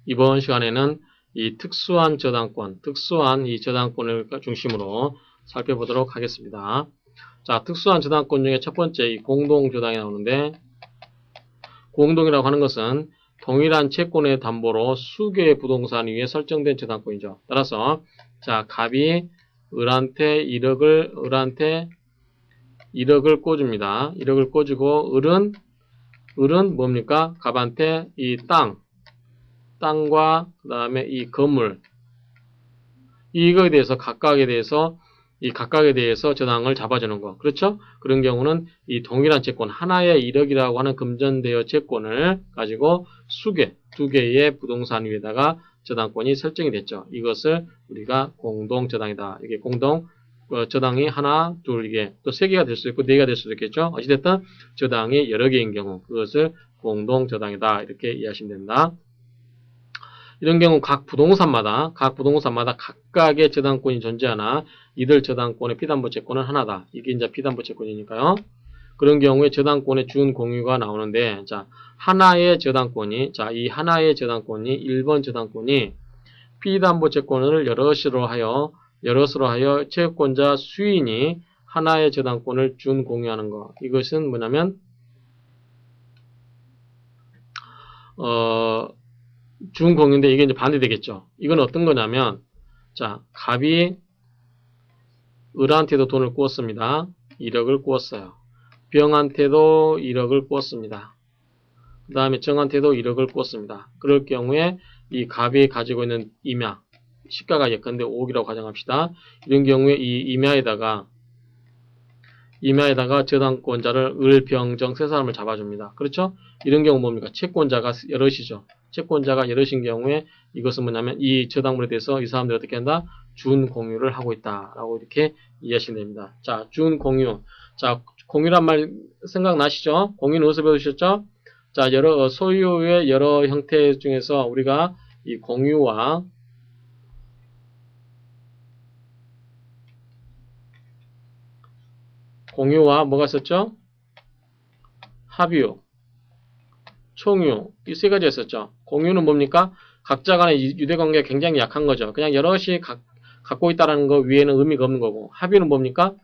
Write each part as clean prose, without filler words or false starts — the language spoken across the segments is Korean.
이번 시간에는 이 특수한 이 저당권을 중심으로 살펴보도록 하겠습니다. 자, 특수한 저당권 중에 첫 번째 이 공동저당이 나오는데, 공동이라고 하는 것은 동일한 채권의 담보로 수개의 부동산 위에 설정된 저당권이죠. 따라서 자, 갑이 을한테 1억을 꿔줍니다. 1억을 꿔주고 을은 뭡니까? 갑한테 이 땅과 그 다음에 이 건물, 이거에 대해서 각각에 대해서 저당을 잡아주는 거. 그렇죠? 그런 경우는 이 동일한 채권, 하나의 1억이라고 하는 금전대여 채권을 가지고 두 개의 부동산 위에다가 저당권이 설정이 됐죠. 이것을 우리가 공동저당이다. 이게 저당이 하나, 둘, 이게 또 세 개가 될 수도 있고 네 개가 될 수도 있겠죠. 어찌됐든 저당이 여러 개인 경우 그것을 공동저당이다. 이렇게 이해하시면 됩니다. 이런 경우 각 부동산마다 각각의 저당권이 존재하나 이들 저당권의 피담보 채권은 하나다. 이게 이제 피담보 채권이니까요. 그런 경우에 저당권의 준 공유가 나오는데, 자, 이 하나의 저당권이 1번 저당권이 피담보 채권을 여럿으로 하여 채권자 수인이 하나의 저당권을 준 공유하는 거. 이것은 뭐냐면 준 공유인데 이게 이제 반대되겠죠. 이건 어떤 거냐면, 자, 갑이 을한테도 돈을 꾸었습니다. 1억을 꾸었어요. 병한테도 1억을 꾸었습니다. 그 다음에 정한테도 1억을 꾸었습니다. 그럴 경우에 이 갑이 가지고 있는 임야, 시가가 예컨대 5억이라고 가정합시다. 이런 경우에 이 임야에다가 저당권자를 을, 병, 정 세 사람을 잡아줍니다. 그렇죠? 이런 경우 뭡니까? 채권자가 여럿이죠. 채권자가 여럿인 경우에 이것은 뭐냐면 이 저당물에 대해서 이 사람들이 어떻게 한다? 준 공유를 하고 있다라고 이렇게 이해하시면 됩니다. 자, 준 공유. 자, 공유란 말 생각나시죠? 공유는 어디서 배우셨죠? 자, 소유의 여러 형태 중에서 우리가 이 공유와 뭐가 있었죠? 합유, 총유, 이 세 가지 있었죠. 공유는 뭡니까? 각자 간의 유대관계가 굉장히 약한 거죠. 그냥 여럿이 갖고 있다는 거 위에는 의미가 없는 거고, 합유는 뭡니까?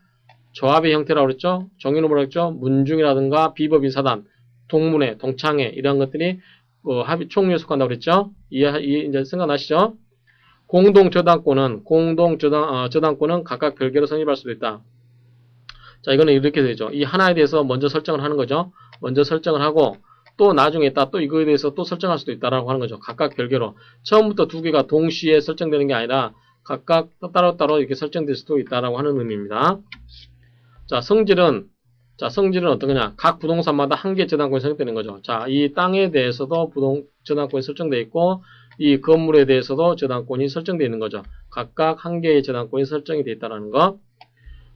조합의 형태라고 그랬죠. 정유는 뭐라고 했죠? 문중이라든가 비법인 사단, 동문회, 동창회 이런 것들이 총유에 속한다고 그랬죠. 이제 생각나시죠? 저당권은 각각 별개로 성립할 수도 있다. 자, 이거는 이렇게 되죠. 이 하나에 대해서 먼저 설정을 하는 거죠. 먼저 설정을 하고 또 나중에 또 이거에 대해서 또 설정할 수도 있다라고 하는 거죠. 각각 별개로. 처음부터 두 개가 동시에 설정되는 게 아니라 각각 따로따로 이렇게 설정될 수도 있다라고 하는 의미입니다. 자, 성질은 어떤 거냐? 각 부동산마다 한 개의 저당권이 설정되는 거죠. 자, 이 땅에 대해서도 저당권이 설정되어 있고 이 건물에 대해서도 저당권이 설정되어 있는 거죠. 각각 한 개의 저당권이 설정이 되어 있다는 거.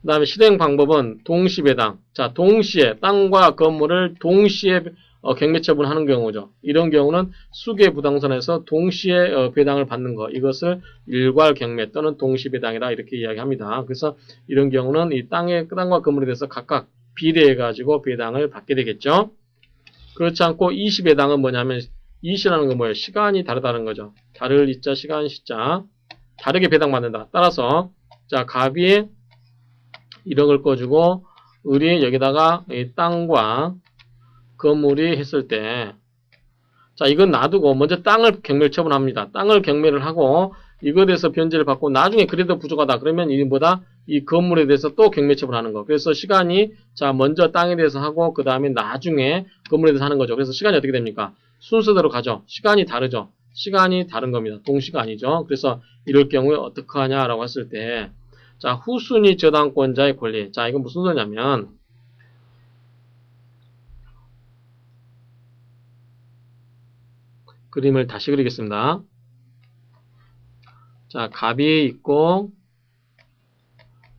그 다음에 실행 방법은 동시배당. 자, 동시에 땅과 건물을 동시에 경매처분하는 경우죠. 이런 경우는 수개 부동산에서 동시에 배당을 받는 거. 이것을 일괄경매 또는 동시배당이라 이렇게 이야기합니다. 그래서 이런 경우는 이 땅과 건물에 대해서 각각 비례해가지고 배당을 받게 되겠죠. 그렇지 않고 이시배당은 뭐냐면 이시라는 건 뭐예요? 시간이 다르다는 거죠. 다를 이자, 시간 시자. 다르게 배당받는다. 따라서 자, 갑이 1억을 꺼주고 을이 여기다가 이 땅과 건물이 했을 때, 자, 이건 놔두고 먼저 땅을 경매를 처분합니다. 땅을 경매를 하고 이거에 대해서 변제를 받고 나중에 그래도 부족하다 그러면 이 건물에 대해서 또 경매 처분하는 거. 그래서 시간이 자, 먼저 땅에 대해서 하고 그 다음에 나중에 건물에 대해서 하는 거죠. 그래서 시간이 어떻게 됩니까? 순서대로 가죠. 시간이 다르죠. 시간이 다른 겁니다. 동시가 아니죠. 그래서 이럴 경우에 어떻게 하냐라고 했을 때, 자, 후순위 저당권자의 권리. 자, 이건 무슨 소리냐면, 그림을 다시 그리겠습니다. 자, 갑이 있고,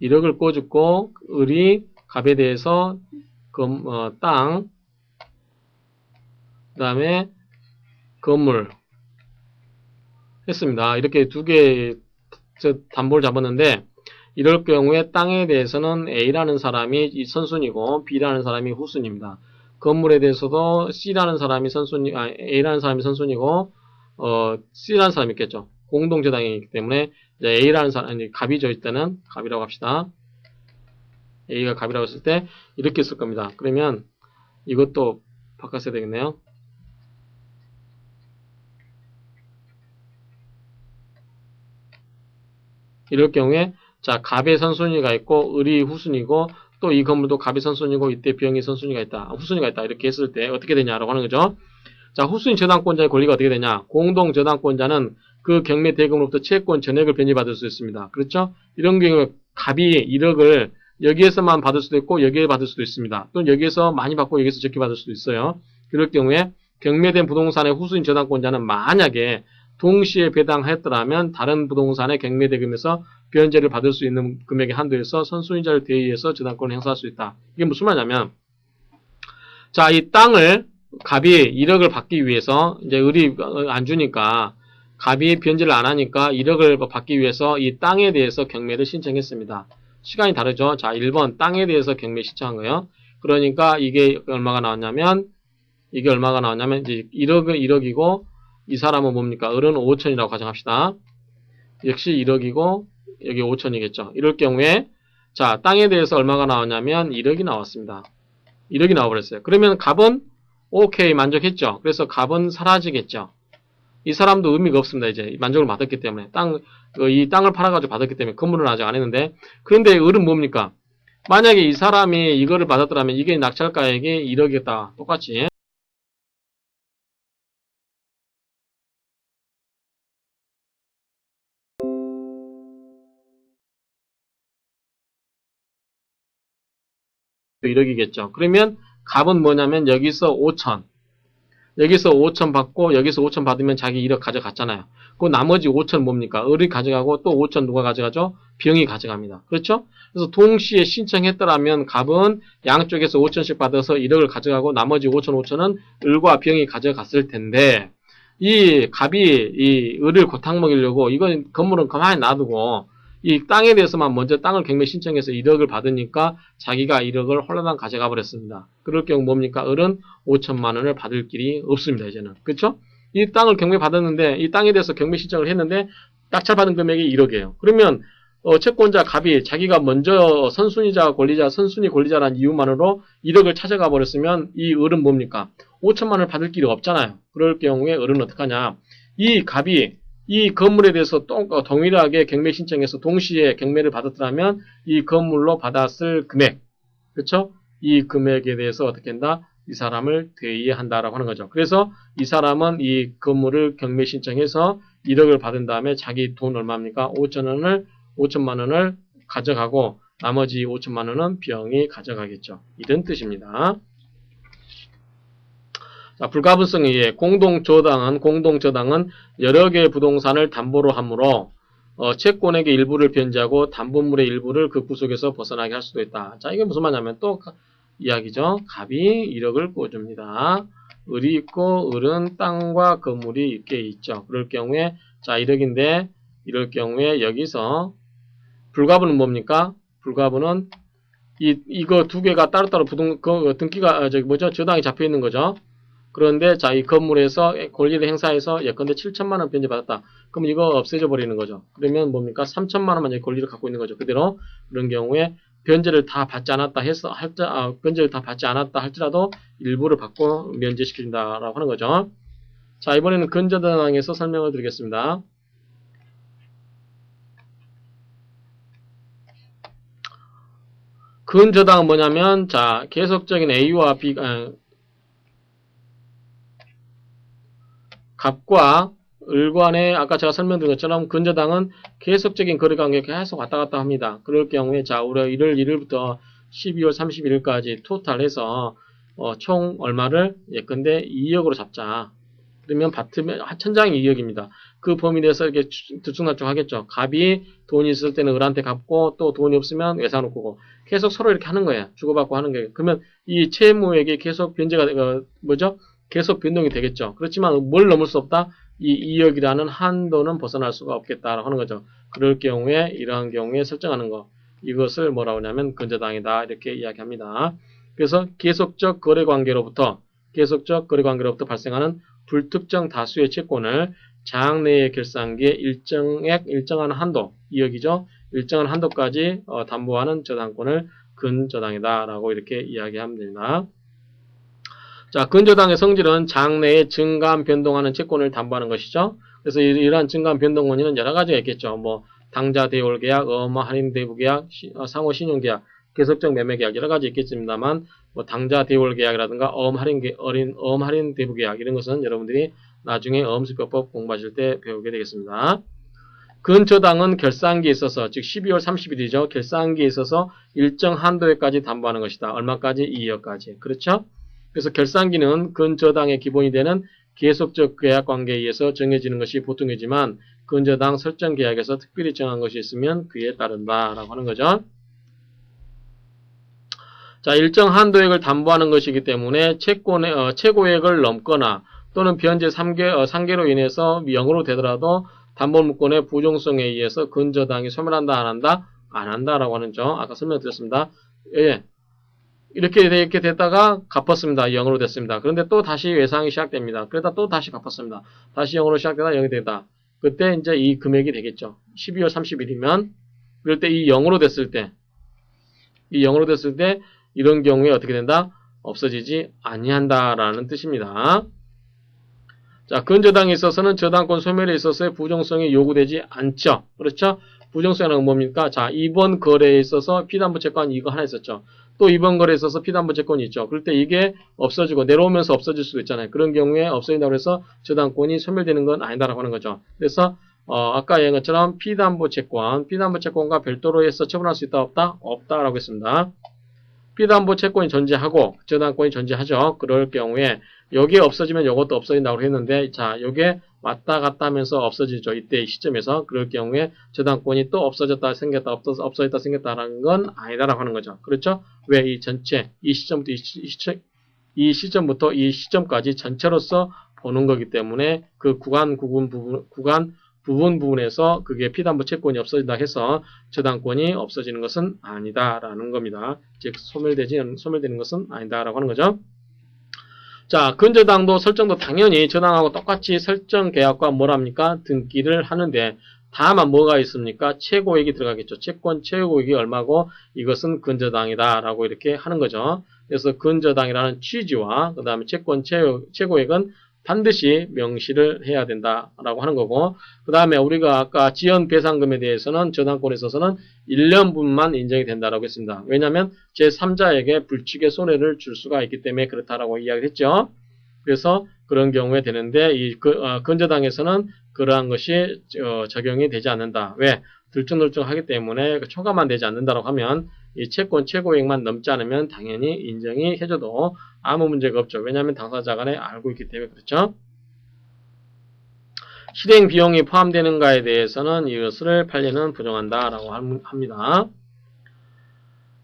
1억을 꿔주고, 을이 갑에 대해서 땅, 그 다음에 건물 했습니다. 이렇게 두 개의 담보를 잡았는데, 이럴 경우에 땅에 대해서는 A라는 사람이 이 선순위고 B라는 사람이 후순위입니다. 건물에 대해서도 C라는 사람이 선순위, A라는 사람이 선순위고, C라는 사람이 있겠죠. 공동저당이기 때문에, 이제 A라는 사람이 갑이죠. 이때는 갑이라고 합시다. A가 갑이라고 했을 때, 이렇게 쓸 겁니다. 그러면, 이것도 바꿨어야 되겠네요. 이럴 경우에, 자, 갑의 선순위가 있고, 을이 후순위고, 또 이 건물도 갑이 선순위고, 이때 병이 선순위가 있다. 후순위가 있다. 이렇게 했을 때, 어떻게 되냐라고 하는 거죠. 자, 후순위 저당권자의 권리가 어떻게 되냐? 공동 저당권자는 그 경매 대금으로부터 채권 전액을 변제받을 수 있습니다. 그렇죠? 이런 경우에 갑이 1억을 여기에서만 받을 수도 있고 여기에 받을 수도 있습니다. 또는 여기에서 많이 받고 여기에서 적게 받을 수도 있어요. 그럴 경우에 경매된 부동산의 후순위 저당권자는 만약에 동시에 배당하였더라면 다른 부동산의 경매 대금에서 변제를 받을 수 있는 금액의 한도에서 선순위자를 대의해서 저당권을 행사할 수 있다. 이게 무슨 말이냐면, 자, 이 땅을 갑이 1억을 받기 위해서 이제 을이 안 주니까 갑이 변제를 안 하니까 1억을 받기 위해서 이 땅에 대해서 경매를 신청했습니다. 시간이 다르죠. 자, 1번 땅에 대해서 경매 신청한 거예요. 그러니까 이게 얼마가 나왔냐면 이제 1억은 1억이고 이 사람은 뭡니까? 을은 5천이라고 가정합시다. 역시 1억이고 여기 5천이겠죠. 이럴 경우에 자, 땅에 대해서 얼마가 나왔냐면 1억이 나왔습니다. 1억이 나와버렸어요. 그러면 갑은 오케이 만족했죠. 그래서 갑은 사라지겠죠. 이 사람도 의미가 없습니다. 이제 만족을 받았기 때문에 이 땅을 팔아가지고 받았기 때문에 건물은 아직 안 했는데 그런데 을은 뭡니까? 만약에 이 사람이 이거를 받았더라면 이게 낙찰가액이 1억이었다. 똑같이 또 1억이겠죠. 그러면 갑은 뭐냐면 여기서 5천 받고 여기서 5천 받으면 자기 1억 가져갔잖아요. 그 나머지 5천 뭡니까? 을이 가져가고 또 5천 누가 가져가죠? 병이 가져갑니다. 그렇죠? 그래서 동시에 신청했더라면 갑은 양쪽에서 5천씩 받아서 1억을 가져가고 나머지 5천은 을과 병이 가져갔을 텐데 이 갑이 이 을을 고탕 먹이려고 이건 건물은 가만히 놔두고 이 땅에 대해서만 먼저 땅을 경매 신청해서 1억을 받으니까 자기가 1억을 홀라당 가져가 버렸습니다. 그럴 경우 뭡니까? 을은 5천만 원을 받을 길이 없습니다. 이제는. 그렇죠? 이 땅을 경매 받았는데 이 땅에 대해서 경매 신청을 했는데 낙찰받은 금액이 1억이에요. 그러면 채권자 갑이 자기가 먼저 선순위 권리자라는 이유만으로 1억을 찾아가 버렸으면 이 을은 뭡니까? 5천만 원을 받을 길이 없잖아요. 그럴 경우에 을은 어떡하냐? 이 갑이 이 건물에 대해서 동일하게 경매 신청해서 동시에 경매를 받았더라면 이 건물로 받았을 금액, 그렇죠? 이 금액에 대해서 어떻게 한다? 이 사람을 대의한다라고 하는 거죠. 그래서 이 사람은 이 건물을 경매 신청해서 1억을 받은 다음에 자기 돈 얼마입니까? 5천만 원을 가져가고 나머지 5천만 원은 병이 가져가겠죠. 이런 뜻입니다. 자, 불가분성에 의해 공동저당은 여러 개의 부동산을 담보로 하므로 채권액의 일부를 변제하고 담보물의 일부를 그 구속에서 벗어나게 할 수도 있다. 자, 이게 무슨 말이냐면 또 이야기죠. 갑이 1억을 구워줍니다. 을이 있고 을은 땅과 건물이 있게 있죠. 그럴 경우에 자 1억인데 이럴 경우에 여기서 불가분은 뭡니까? 불가분은 이거 두 개가 따로따로 등기가 저당이 잡혀 있는 거죠. 그런데 자, 이 건물에서 권리를 행사해서 예컨대 7천만 원 변제받았다. 그럼 이거 없애져 버리는 거죠. 그러면 뭡니까? 3천만 원만 권리를 갖고 있는 거죠. 그대로 그런 경우에 변제를 다 받지 않았다 할지라도 일부를 받고 면제시킨다라고 하는 거죠. 자, 이번에는 근저당에서 설명을 드리겠습니다. 근저당은 뭐냐면 자, 계속적인 A와 B 갑과 을 간에 아까 제가 설명드린 것처럼 근저당은 계속적인 거래관계가 계속 왔다 갔다 합니다. 그럴 경우에 자 우리가 1월 1일부터 12월 31일까지 토탈해서 총 얼마를 예컨대 2억으로 잡자. 그러면 받으면 천장이 2억입니다. 그 범위 내에서 이렇게 들쭉날쭉 하겠죠. 갑이 돈이 있을 때는 을한테 갚고 또 돈이 없으면 외상놓고 계속 서로 이렇게 하는 거예요. 주고받고 하는 거예요. 그러면 이 채무액이 계속 변제가 계속 변동이 되겠죠. 그렇지만 뭘 넘을 수 없다? 이 2억이라는 한도는 벗어날 수가 없겠다라고 하는 거죠. 그럴 경우에 이러한 경우에 설정하는 거 이것을 뭐라고 하냐면 근저당이다 이렇게 이야기합니다. 그래서 계속적 거래관계로부터 발생하는 불특정 다수의 채권을 장 내의 결산기에 일정한 한도, 2억이죠. 일정한 한도까지 담보하는 저당권을 근저당이다라고 이렇게 이야기하면 됩니다. 자, 근저당의 성질은 장 내에 증감 변동하는 채권을 담보하는 것이죠. 그래서 이러한 증감 변동 원인은 여러 가지가 있겠죠. 뭐 당좌 대홀 계약, 할인 대부 계약, 상호 신용 계약, 계속적 매매 계약 여러 가지 있겠습니다만 뭐 당좌 대홀 계약이라든가 할인 대부 계약 이런 것은 여러분들이 나중에 어음수표법 공부하실 때 배우게 되겠습니다. 근저당은 결산기에 있어서 즉 12월 30일이죠. 결산기에 있어서 일정 한도에까지 담보하는 것이다. 얼마까지? 2억까지. 그렇죠? 그래서 결산기는 근저당의 기본이 되는 계속적 계약 관계에 의해서 정해지는 것이 보통이지만 근저당 설정 계약에서 특별히 정한 것이 있으면 그에 따른다라고 하는 거죠. 자, 일정 한도액을 담보하는 것이기 때문에 채권의 최고액을 넘거나 또는 변제 3개로 인해서 0으로 되더라도 담보물권의 부종성에 의해서 근저당이 소멸한다, 안 한다? 안 한다라고 하는 점 아까 설명드렸습니다. 예. 이렇게 됐다가 갚았습니다. 0으로 됐습니다. 그런데 또 다시 외상이 시작됩니다. 그러다 또 다시 갚았습니다. 다시 0으로 시작되다 0이 되다. 그때 이제 이 금액이 되겠죠. 12월 30일이면 그럴 때 이 0으로 됐을 때 이런 경우에 어떻게 된다? 없어지지 아니한다라는 뜻입니다. 자, 근저당에 있어서는 저당권 소멸에 있어서의 부정성이 요구되지 않죠. 그렇죠? 부정성이라는 건 뭡니까? 자, 이번 거래에 있어서 피담보채권 이거 하나 있었죠. 또 이번 거래에 있어서 피담보채권이 있죠. 그럴 때 이게 없어지고 내려오면서 없어질 수도 있잖아요. 그런 경우에 없어진다고 해서 저당권이 소멸되는 건 아니다라고 하는 거죠. 그래서 아까 얘기한 것처럼 피담보채권과 별도로 해서 처분할 수 있다 없다? 없다라고 했습니다. 피담보채권이 존재하고 저당권이 존재하죠. 그럴 경우에 여기에 없어지면 이것도 없어진다고 했는데 자, 요게 왔다 갔다 하면서 없어지죠. 이때 이 시점에서 그럴 경우에 저당권이 또 없어졌다 생겼다 없어졌다 생겼다라는 건 아니다라고 하는 거죠. 그렇죠? 왜 이 전체 이 시점부터 이 시점까지 전체로서 보는 거기 때문에 그 부분에서 그게 피담보 채권이 없어진다 해서 저당권이 없어지는 것은 아니다라는 겁니다. 즉 소멸되는 것은 아니다라고 하는 거죠. 자, 근저당도 설정도 당연히 저당하고 똑같이 설정 계약과 뭐랍니까? 등기를 하는데 다만 뭐가 있습니까? 최고액이 들어가겠죠. 채권 최고액이 얼마고 이것은 근저당이다 라고 이렇게 하는 거죠. 그래서 근저당이라는 취지와 그 다음에 채권 최고액은 반드시 명시를 해야 된다라고 하는 거고 그 다음에 우리가 아까 지연 배상금에 대해서는 저당권에 있어서는 1년분만 인정이 된다라고 했습니다. 왜냐하면 제3자에게 불치의 손해를 줄 수가 있기 때문에 그렇다라고 이야기를 했죠. 그래서 그런 경우에 되는데 이 근저당에서는 그러한 것이 적용이 되지 않는다. 왜? 들쭉날쭉하기 때문에 초과만 되지 않는다라고 하면 이 채권 최고액만 넘지 않으면 당연히 인정이 해줘도 아무 문제가 없죠. 왜냐하면 당사자 간에 알고 있기 때문에 그렇죠. 실행 비용이 포함되는가에 대해서는 이것을 판례는 부정한다라고 합니다.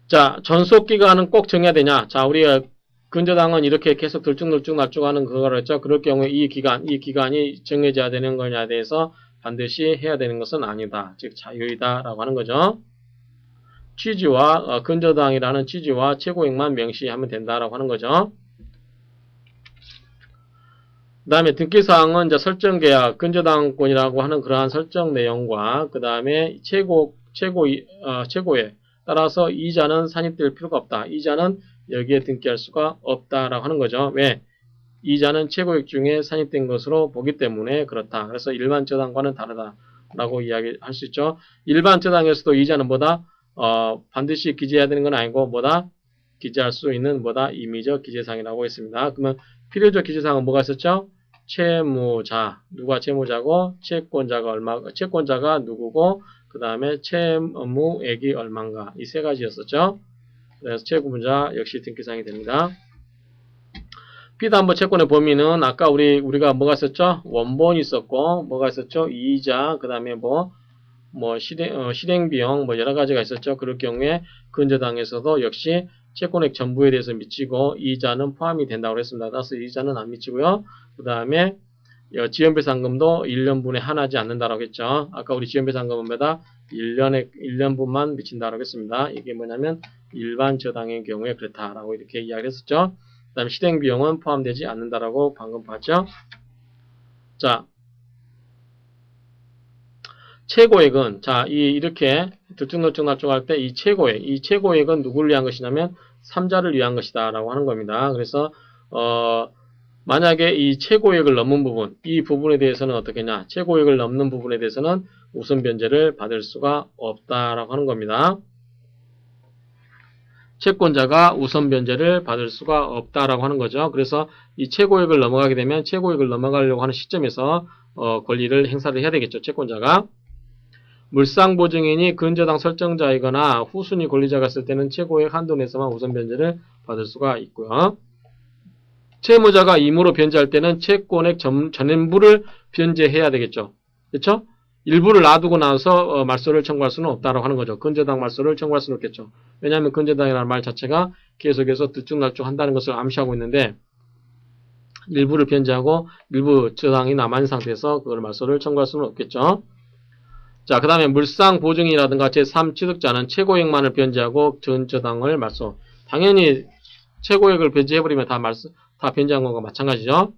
자, 전속기간은 꼭 정해야 되냐? 자, 우리가 근저당은 이렇게 계속 들쭉날쭉하는 그거를 했죠. 그럴 경우에 이 기간이 정해져야 되는 거냐에 대해서 반드시 해야 되는 것은 아니다. 즉 자유이다라고 하는 거죠. 취지와 근저당이라는 취지와 최고액만 명시하면 된다라고 하는 거죠. 그 다음에 등기사항은 이제 설정계약, 근저당권이라고 하는 그러한 설정 내용과 그 다음에 최고액 따라서 이자는 산입될 필요가 없다. 이자는 여기에 등기할 수가 없다라고 하는 거죠. 왜? 이자는 최고액 중에 산입된 것으로 보기 때문에 그렇다. 그래서 일반 저당과는 다르다라고 이야기할 수 있죠. 일반 저당에서도 이자는 뭐다? 반드시 기재해야 되는 건 아니고 뭐다? 기재할 수 있는 뭐다? 임의적 기재사항이라고 했습니다. 그러면 필요적 기재사항은 뭐가 있었죠? 채무자, 누가 채무자고 채권자가 누구고 그 다음에 채무액이 얼마인가 이 세 가지였었죠. 그래서 채무자 역시 등기사항이 됩니다. 피담보 채권의 범위는 아까 우리가 뭐가 있었죠? 원본이 있었고 뭐가 있었죠? 이자 그 다음에 실행비용 여러 가지가 있었죠. 그럴 경우에 근저당에서도 역시 채권액 전부에 대해서 미치고 이자는 포함이 된다고 했습니다. 따라서 이자는 안 미치고요. 그 다음에 지연배상금도 1년분에 하나지 않는다라고 했죠. 아까 우리 지연배상금에다 1년분만 미친다라고 했습니다. 이게 뭐냐면 일반 저당의 경우에 그렇다라고 이렇게 이야기를 했었죠. 그 다음에 실행비용은 포함되지 않는다라고 방금 봤죠. 자, 최고액은, 자, 이렇게 들쭉날쭉할 때 이 최고액은 누구를 위한 것이냐면 3자를 위한 것이다 라고 하는 겁니다. 그래서 만약에 이 최고액을 넘는 부분, 이 부분에 대해서는 어떻게냐, 최고액을 넘는 부분에 대해서는 우선 변제를 받을 수가 없다라고 하는 겁니다. 채권자가 우선 변제를 받을 수가 없다라고 하는 거죠. 그래서 이 최고액을 넘어가게 되면 최고액을 넘어가려고 하는 시점에서 권리를 행사를 해야 되겠죠. 채권자가. 물상보증인이 근저당 설정자이거나 후순위 권리자가 있을 때는 최고액 한도 내에서만 우선 변제를 받을 수가 있고요. 채무자가 임으로 변제할 때는 채권액 전부를 변제해야 되겠죠. 그렇죠? 일부를 놔두고 나서 말소를 청구할 수는 없다라고 하는 거죠. 근저당 말소를 청구할 수는 없겠죠. 왜냐하면 근저당이라는 말 자체가 계속해서 들쭉날쭉 한다는 것을 암시하고 있는데 일부를 변제하고 일부 저당이 남아있는 상태에서 그걸 말소를 청구할 수는 없겠죠. 자, 그 다음에 물상보증이라든가 제3취득자는 최고액만을 변제하고 전 저당을 말소. 당연히 최고액을 변제해버리면 다 변제한 것과 마찬가지죠.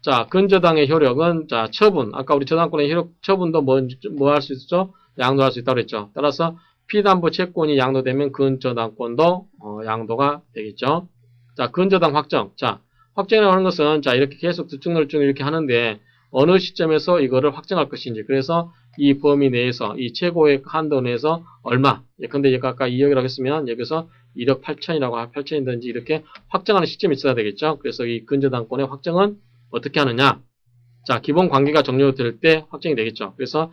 자, 근저당의 효력은, 자, 처분. 아까 우리 저당권의 처분도 뭐 할 수 있죠? 양도할 수 있다고 그랬죠. 따라서 피담보 채권이 양도되면 근저당권도 양도가 되겠죠. 자, 근저당 확정. 자, 확정이라고 하는 것은, 자, 이렇게 계속 들쭉날쭉 이렇게 하는데, 어느 시점에서 이거를 확정할 것인지. 그래서 이 범위 내에서, 이 최고액 한도 내에서 얼마. 예컨대 얘가 아까 2억이라고 했으면, 여기서 1억 8천이라고 8천이든지 이렇게 확정하는 시점이 있어야 되겠죠. 그래서 이 근저당권의 확정은 어떻게 하느냐? 자, 기본 관계가 종료될 때 확정이 되겠죠. 그래서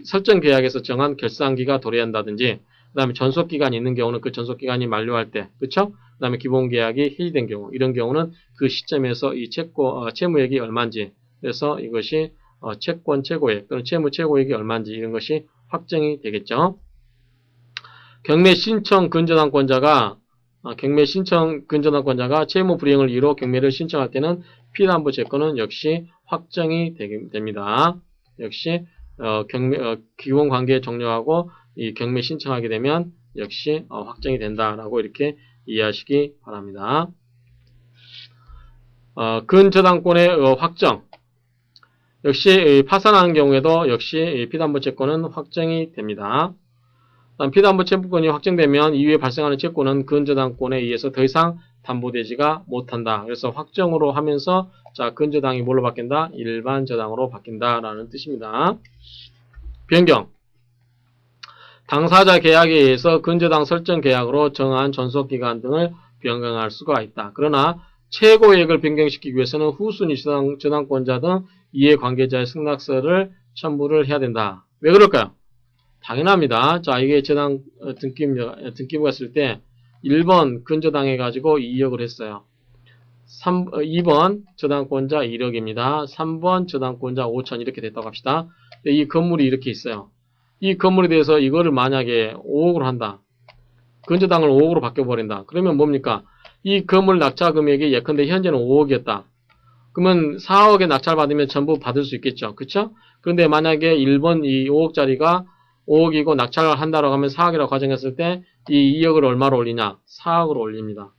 설정 계약에서 정한 결산기가 도래한다든지, 그다음에 전속 기간이 있는 경우는 그 전속 기간이 만료할 때, 그렇죠? 그다음에 기본 계약이 해지된 경우, 이런 경우는 그 시점에서 이 채무액이 얼마인지, 그래서 이것이 채권 최고액 또는 채무 최고액이 얼마인지 이런 것이 확정이 되겠죠. 경매 신청 근저당권자가 채무 불이행을 이유로 경매를 신청할 때는 피담보 채권은 역시 확정이 됩니다. 역시 기본 관계 종료하고 이 경매 신청하게 되면 역시 확정이 된다라고 이렇게 이해하시기 바랍니다. 근저당권의 확정. 역시 파산하는 경우에도 역시 피담보 채권은 확정이 됩니다. 피담보 채권이 확정되면 이후에 발생하는 채권은 근저당권에 의해서 더 이상 담보되지가 못한다. 그래서 확정으로 하면서 자, 근저당이 뭘로 바뀐다? 일반 저당으로 바뀐다라는 뜻입니다. 변경. 당사자 계약에 의해서 근저당 설정 계약으로 정한 전속기간 등을 변경할 수가 있다. 그러나 최고액을 변경시키기 위해서는 후순위 저당권자 등 이해관계자의 승낙서를 첨부를 해야 된다. 왜 그럴까요? 당연합니다. 자, 이게 저당 등기부가 쓸 때 1번 근저당 해가지고 2억을 했어요. 2번 저당권자 1억입니다. 3번 저당권자 5천 이렇게 됐다고 합시다. 이 건물이 이렇게 있어요. 이 건물에 대해서 이거를 만약에 5억으로 한다. 근저당을 5억으로 바뀌어버린다. 그러면 뭡니까? 이 건물 낙찰 금액이 예컨대 현재는 5억이었다. 그러면 4억에 낙찰 받으면 전부 받을 수 있겠죠. 그쵸? 그런데 만약에 1번 이 5억짜리가 5억이고 낙찰을 한다고 하면 4억이라고 가정했을 때 이 2억을 얼마로 올리냐? 4억으로 올립니다.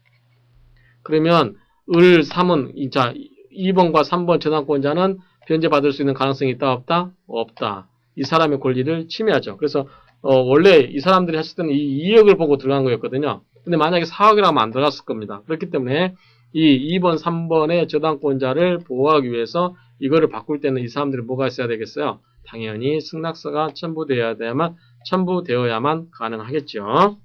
그러면 을 3은 자 2번과 3번 저당권자는 변제받을 수 있는 가능성이 있다 없다? 없다. 이 사람의 권리를 침해하죠. 그래서 원래 이 사람들이 했을 때는 이 2억을 보고 들어간 거였거든요. 근데 만약에 4억이라고 하면 안 들어갔을 겁니다. 그렇기 때문에 이 2번, 3번의 저당권자를 보호하기 위해서 이거를 바꿀 때는 이 사람들이 뭐가 있어야 되겠어요? 당연히 승낙서가 첨부되어야만 가능하겠죠.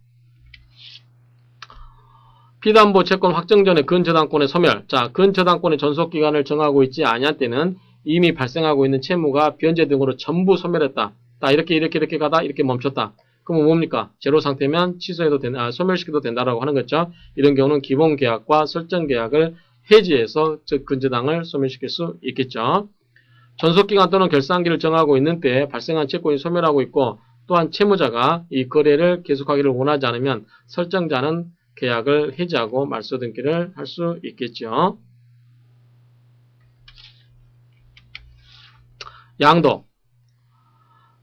피담보 채권 확정 전에 근저당권의 소멸. 자, 근저당권의 전속기간을 정하고 있지 아니한 때는 이미 발생하고 있는 채무가 변제 등으로 전부 소멸했다. 이렇게 가다 이렇게 멈췄다. 그러면 뭡니까? 제로 상태면 취소해도 소멸시켜도 된다라고 하는 거죠. 이런 경우는 기본 계약과 설정 계약을 해지해서 즉 근저당을 소멸시킬 수 있겠죠. 전속기간 또는 결산기를 정하고 있는 때 발생한 채권이 소멸하고 있고 또한 채무자가 이 거래를 계속하기를 원하지 않으면 설정자는 계약을 해지하고 말소 등기를 할 수 있겠죠. 양도.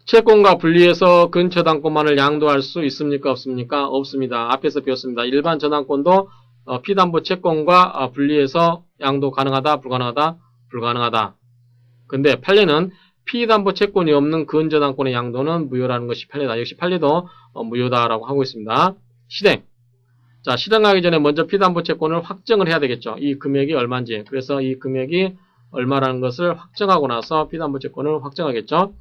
채권과 분리해서 근저당권만을 양도할 수 있습니까? 없습니까? 없습니다. 앞에서 배웠습니다. 일반 저당권도 피담보 채권과 분리해서 양도 가능하다, 불가능하다, 불가능하다. 근데 판례는 피담보 채권이 없는 근저당권의 양도는 무효라는 것이 판례다. 역시 판례도 무효다라고 하고 있습니다. 실행. 자, 실행하기 전에 먼저 피담보 채권을 확정을 해야 되겠죠. 이 금액이 얼마인지. 그래서 이 금액이 얼마라는 것을 확정하고 나서 피담보 채권을 확정하겠죠.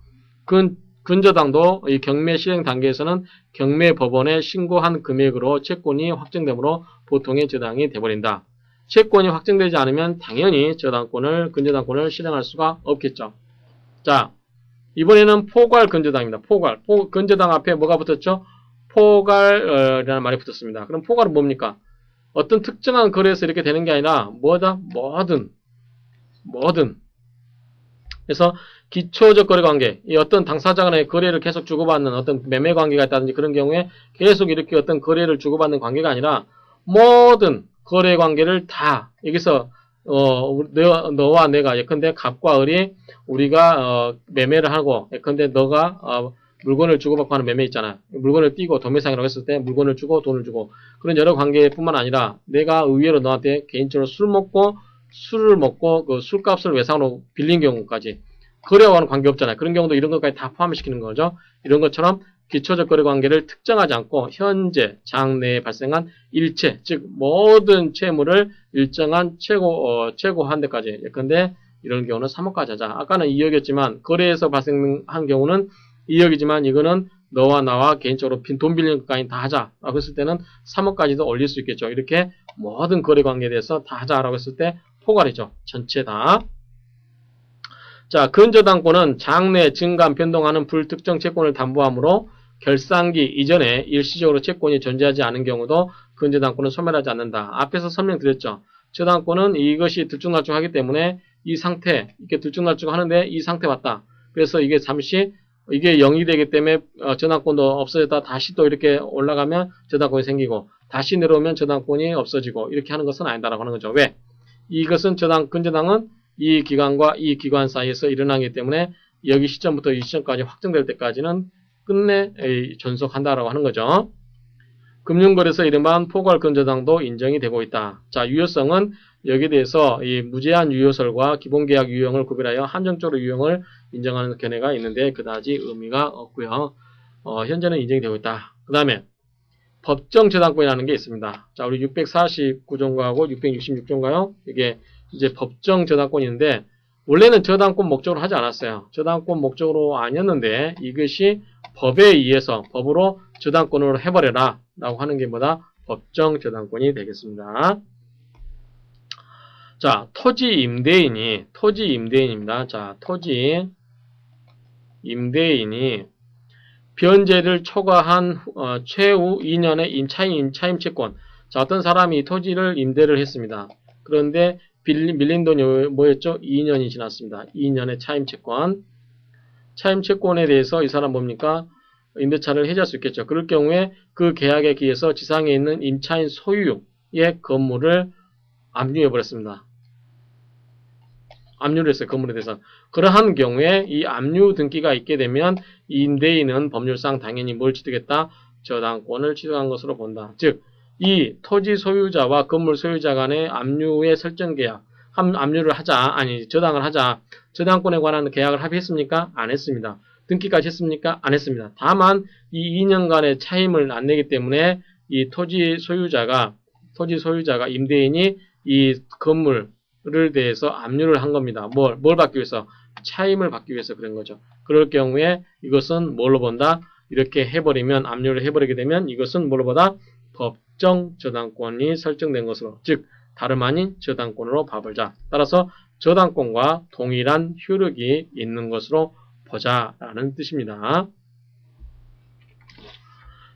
근저당도 이 경매 실행 단계에서는 경매 법원에 신고한 금액으로 채권이 확정되므로 보통의 저당이 돼버린다. 채권이 확정되지 않으면 당연히 근저당권을 실행할 수가 없겠죠. 자, 이번에는 포괄 근저당입니다. 포괄. 근저당 앞에 뭐가 붙었죠? 포괄이라는 말이 붙었습니다. 그럼 포괄은 뭡니까? 어떤 특정한 거래에서 이렇게 되는 게 아니라 뭐든. 그래서 기초적 거래 관계, 이 어떤 당사자 간의 거래를 계속 주고받는 어떤 매매 관계가 있다든지 그런 경우에 계속 이렇게 어떤 거래를 주고받는 관계가 아니라 모든 거래 관계를 다 여기서 너와 내가 예컨대 갑과 을이 우리가 매매를 하고 예컨대 너가 물건을 주고받고 하는 매매 있잖아. 물건을 띄고 도매상이라고 했을 때 물건을 주고 돈을 주고 그런 여러 관계뿐만 아니라 내가 의외로 너한테 개인적으로 술을 먹고 그 술값을 외상으로 빌린 경우까지 거래와는 관계없잖아요. 그런 경우도 이런 것까지 다 포함시키는 거죠. 이런 것처럼 기초적 거래 관계를 특정하지 않고 현재 장내에 발생한 일체, 즉 모든 채무를 일정한 최고한 데까지. 예컨대 이런 경우는 3억까지 하자. 아까는 2억이었지만 거래에서 발생한 경우는 2억이지만 이거는 너와 나와 개인적으로 돈 빌리는 것까지 다 하자. 라고 했을 때는 3억까지도 올릴 수 있겠죠. 이렇게 모든 거래 관계에 대해서 다 하자라고 했을 때 포괄이죠. 전체 다. 자, 근저당권은 장내 증감 변동하는 불특정 채권을 담보하므로 결산기 이전에 일시적으로 채권이 존재하지 않은 경우도 근저당권은 소멸하지 않는다. 앞에서 설명드렸죠. 저당권은 이것이 들쭉날쭉하기 때문에 이 상태, 이렇게 들쭉날쭉 하는데 이 상태 맞다. 그래서 이게 잠시 이게 0이 되기 때문에 저당권도 없어졌다 다시 또 이렇게 올라가면 저당권이 생기고 다시 내려오면 저당권이 없어지고 이렇게 하는 것은 아니다라고 하는 거죠. 왜? 이것은 근저당은 이 기관과 이 기관 사이에서 일어나기 때문에 여기 시점부터 이 시점까지 확정될 때까지는 끝내 존속한다라고 하는 거죠. 금융거래소 이름한 포괄 근저당도 인정이 되고 있다. 자, 유효성은 여기에 대해서 이 무제한 유효설과 기본계약 유형을 구별하여 한정적으로 유형을 인정하는 견해가 있는데 그다지 의미가 없고요. 현재는 인정이 되고 있다. 그 다음에 법정 저당권이라는 게 있습니다. 자, 우리 649조인가하고 666조인가요? 이게 이제 법정 저당권인데 원래는 저당권 목적으로 하지 않았어요. 저당권 목적으로 아니었는데 이것이 법에 의해서 법으로 저당권으로 해버려라 라고 하는 게 뭐다? 법정 저당권이 되겠습니다. 자, 토지 임대인입니다. 자, 토지 임대인이 변제를 초과한 최후 2년의 차임 채권. 자, 어떤 사람이 토지를 임대를 했습니다. 그런데 밀린 돈이 뭐였죠? 2년이 지났습니다. 2년의 차임 채권. 차임 채권에 대해서 이 사람 뭡니까? 임대차를 해지할 수 있겠죠. 그럴 경우에 그 계약에 기해서 지상에 있는 임차인 소유의 건물을 압류해버렸습니다. 압류를 했어요. 건물에 대해서. 그러한 경우에 이 압류 등기가 있게 되면 임대인은 법률상 당연히 뭘 취득했다? 저당권을 취득한 것으로 본다. 즉, 이 토지 소유자와 건물 소유자 간의 압류의 설정 계약, 압류를 하자, 저당을 하자, 저당권에 관한 계약을 합의했습니까? 안 했습니다. 등기까지 했습니까? 안 했습니다. 다만 이 2년간의 차임을 안 내기 때문에 이 토지 소유자가 임대인이 이 건물을 대해서 압류를 한 겁니다. 뭘 받기 위해서? 차임을 받기 위해서 그런 거죠. 그럴 경우에 이것은 뭘로 본다? 이렇게 해버리면, 압류를 해버리게 되면 이것은 뭘로 보다? 법정 저당권이 설정된 것으로, 즉 다름 아닌 저당권으로 봐보자. 따라서 저당권과 동일한 효력이 있는 것으로 보자라는 뜻입니다.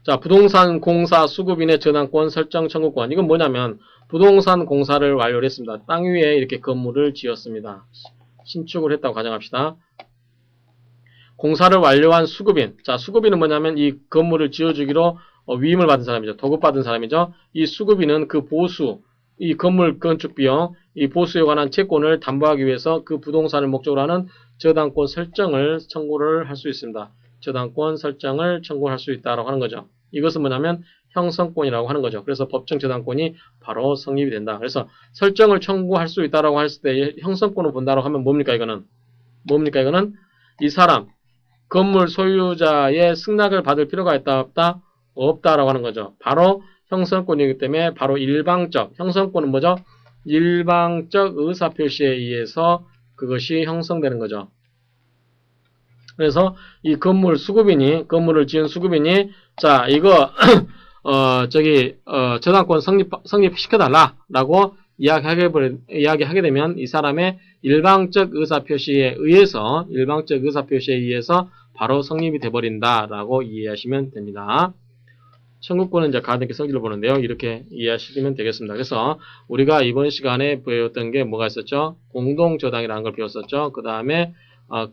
자, 부동산 공사 수급인의 저당권 설정 청구권. 이건 뭐냐면 부동산 공사를 완료를 했습니다. 땅 위에 이렇게 건물을 지었습니다. 신축을 했다고 가정합시다. 공사를 완료한 수급인. 자, 수급인은 뭐냐면 이 건물을 지어주기로 위임을 받은 사람이죠. 도급받은 사람이죠. 이 수급인은 그 보수, 이 건물 건축 비용, 이 보수에 관한 채권을 담보하기 위해서 그 부동산을 목적으로 하는 저당권 설정을 청구를 할 수 있습니다. 저당권 설정을 청구할 수 있다라고 하는 거죠. 이것은 뭐냐면 형성권이라고 하는 거죠. 그래서 법정 저당권이 바로 성립이 된다. 그래서 설정을 청구할 수 있다라고 했을 때 형성권을 본다라고 하면 뭡니까 이거는? 뭡니까 이거는? 이 사람 건물 소유자의 승낙을 받을 필요가 있다 없다? 없다라고 하는 거죠. 바로 형성권이기 때문에 바로 일방적 형성권은 뭐죠? 일방적 의사표시에 의해서 그것이 형성되는 거죠. 그래서 이 건물을 지은 수급인이 자 이거 저당권 성립시켜달라라고 이야기하게 되면 이 사람의 일방적 의사표시에 의해서 바로 성립이 돼버린다라고 이해하시면 됩니다. 청구권은 이제 가등기 성질을 보는데요. 이렇게 이해하시면 되겠습니다. 그래서 우리가 이번 시간에 배웠던 게 뭐가 있었죠? 공동저당이라는 걸 배웠었죠. 그 다음에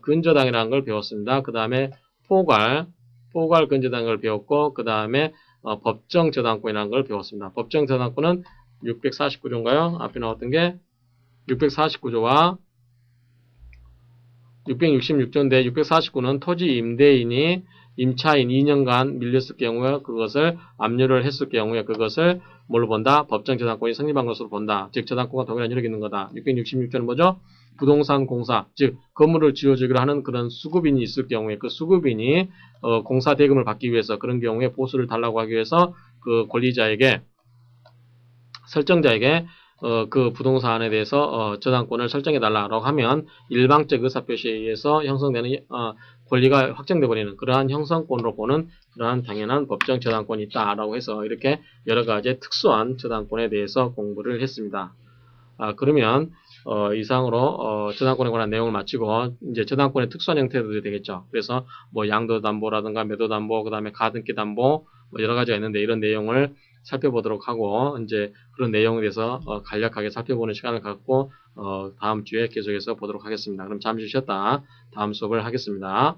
근저당이라는 걸 배웠습니다. 그 다음에 포괄 근저당을 배웠고 그 다음에 법정저당권이라는 걸 배웠습니다. 법정저당권은 649조인가요? 앞에 나왔던 게 649조와 666조인데 649는 토지 임대인이 임차인 2년간 밀렸을 경우에 그것을 압류를 했을 경우에 그것을 뭘로 본다? 법정저당권이 성립한 것으로 본다. 즉 저당권과 동일한 효력이 있는 거다. 666조는 뭐죠? 부동산 공사, 즉 건물을 지어주기로 하는 그런 수급인이 있을 경우에 그 수급인이 공사 대금을 받기 위해서 그런 경우에 보수를 달라고 하기 위해서 그 권리자에게 설정자에게 그 부동산에 대해서 저당권을 설정해달라고 하면 일방적 의사표시에 의해서 형성되는 권리가 확정돼 버리는 그러한 형성권으로 보는 그러한 당연한 법정 저당권이 있다라고 해서 이렇게 여러 가지 특수한 저당권에 대해서 공부를 했습니다. 그러면 이상으로 저당권에 관한 내용을 마치고 이제 저당권의 특수한 형태도 되겠죠. 그래서 뭐 양도담보라든가 매도담보, 그 다음에 가등기 담보 뭐 여러 가지가 있는데 이런 내용을 살펴보도록 하고 이제 그런 내용에 대해서 간략하게 살펴보는 시간을 갖고 다음 주에 계속해서 보도록 하겠습니다. 그럼 잠시 쉬었다 다음 수업을 하겠습니다.